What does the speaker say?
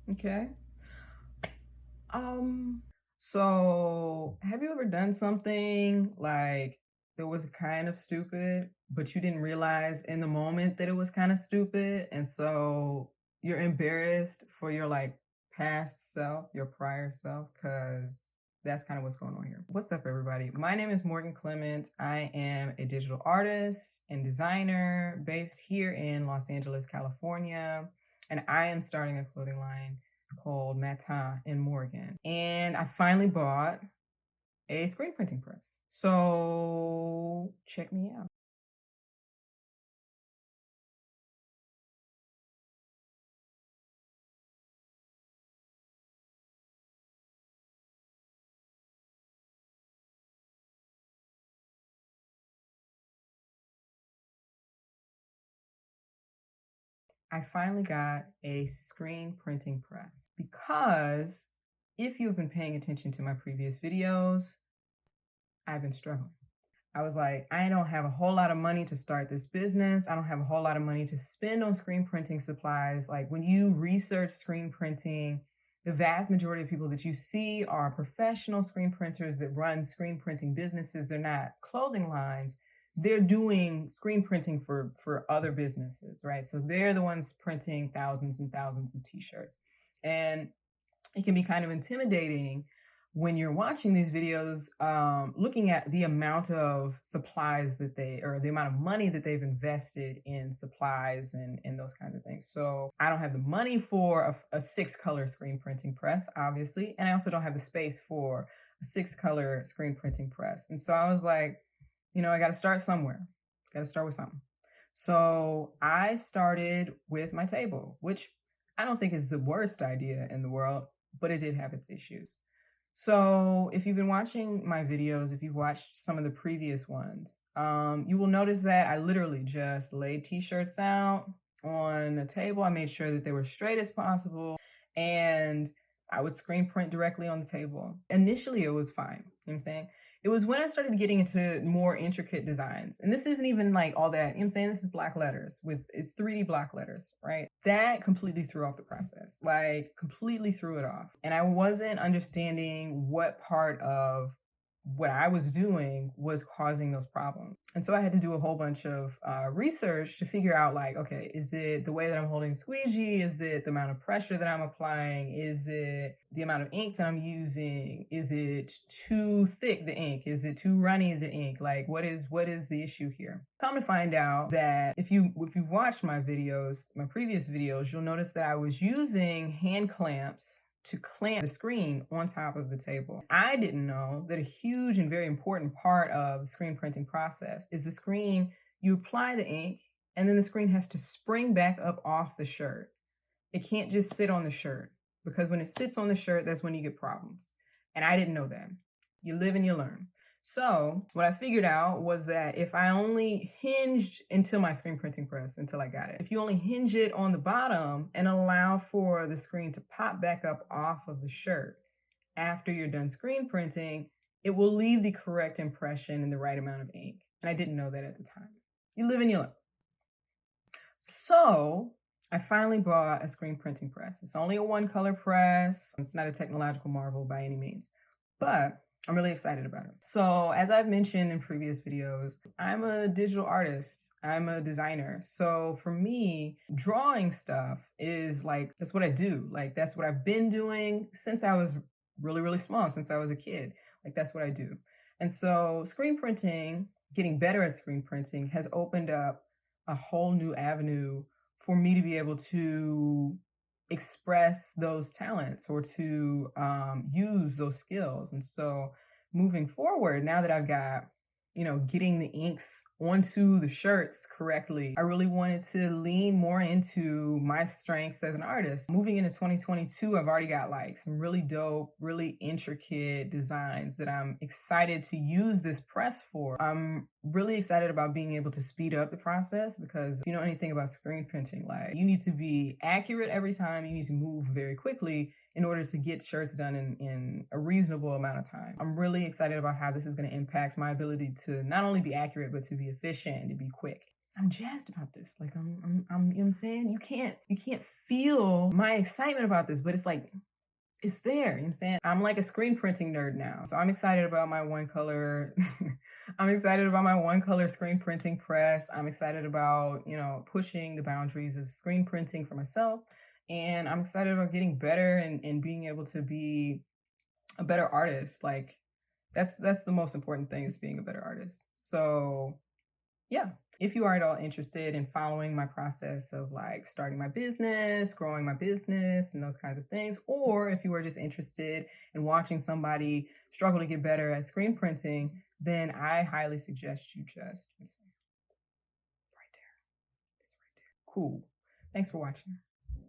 Okay. So have you ever done something like that was kind of stupid, but you didn't realize in the moment that it was kind of stupid, and so you're embarrassed for your like past self, your prior self, because that's kind of what's going on here. What's up, everybody? My name is Morgan Clement. I am a digital artist and designer based here in Los Angeles, California, and I am starting a clothing line called Matin in Morgan. And I finally bought a screen printing press. So check me out. I finally got a screen printing press because if you've been paying attention to my previous videos, I've been struggling. I was like, I don't have a whole lot of money to start this business. I don't have a whole lot of money to spend on screen printing supplies. Like when you research screen printing, the vast majority of people that you see are professional screen printers that run screen printing businesses. They're not clothing lines. They're doing screen printing for other businesses, right? So they're the ones printing thousands and thousands of t-shirts. And it can be kind of intimidating when you're watching these videos, looking at the amount of supplies that or the amount of money that they've invested in supplies and those kinds of things. So I don't have the money for a 6-color screen printing press, obviously. And I also don't have the space for a 6-color screen printing press. And so I was like, I got to start somewhere. Got to start with something. So I started with my table, which I don't think is the worst idea in the world, but it did have its issues. So if you've been watching my videos, if you've watched some of the previous ones, you will notice that I literally just laid t-shirts out on a table. I made sure that they were straight as possible, and I would screen print directly on the table. Initially, it was fine. You know what I'm saying? It was when I started getting into more intricate designs. And this isn't even like all that, you know what I'm saying? This is black letters it's 3D block letters, right? That completely threw off the process, like completely threw it off. And I wasn't understanding what part of what I was doing was causing those problems. And so I had to do a whole bunch of research to figure out like, okay, is it the way that I'm holding the squeegee? Is it the amount of pressure that I'm applying? Is it the amount of ink that I'm using? Is it too thick, the ink? Is it too runny, the ink? Like what is the issue here? Come to find out that if you've watched my videos, my previous videos, you'll notice that I was using hand clamps to clamp the screen on top of the table. I didn't know that a huge and very important part of the screen printing process is the screen, you apply the ink, and then the screen has to spring back up off the shirt. It can't just sit on the shirt, because when it sits on the shirt, that's when you get problems. And I didn't know that. You live and you learn. So what I figured out was that if I only hinged until my screen printing press, until I got it, if you only hinge it on the bottom and allow for the screen to pop back up off of the shirt after you're done screen printing, it will leave the correct impression and the right amount of ink. And I didn't know that at the time. You live and you learn. So I finally bought a screen printing press. It's only a 1-color press. It's not a technological marvel by any means, but I'm really excited about it. So as I've mentioned in previous videos, I'm a digital artist. I'm a designer. So for me, drawing stuff is like, that's what I do. Like that's what I've been doing since I was really, really small, since I was a kid. Like that's what I do. And so screen printing, getting better at screen printing has opened up a whole new avenue for me to be able to express those talents or to use those skills. And so moving forward, now that I've got, getting the inks onto the shirts correctly, I really wanted to lean more into my strengths as an artist. Moving into 2022, I've already got like some really dope, really intricate designs that I'm excited to use this press for. I'm really excited about being able to speed up the process, because if you know anything about screen printing, like you need to be accurate every time, you need to move very quickly in order to get shirts done in a reasonable amount of time. I'm really excited about how this is going to impact my ability to not only be accurate, but to be efficient and to be quick. I'm jazzed about this. Like I'm you know what I'm saying? You can't feel my excitement about this, but it's like it's there. You know what I'm saying? I'm like a screen printing nerd now. So I'm excited about my one color. I'm excited about my one color screen printing press. I'm excited about, pushing the boundaries of screen printing for myself. And I'm excited about getting better and being able to be a better artist. Like that's the most important thing, is being a better artist. So yeah, if you are at all interested in following my process of like starting my business, growing my business, and those kinds of things, or if you are just interested in watching somebody struggle to get better at screen printing, then I highly suggest you just right there. It's right there. Cool. Thanks for watching.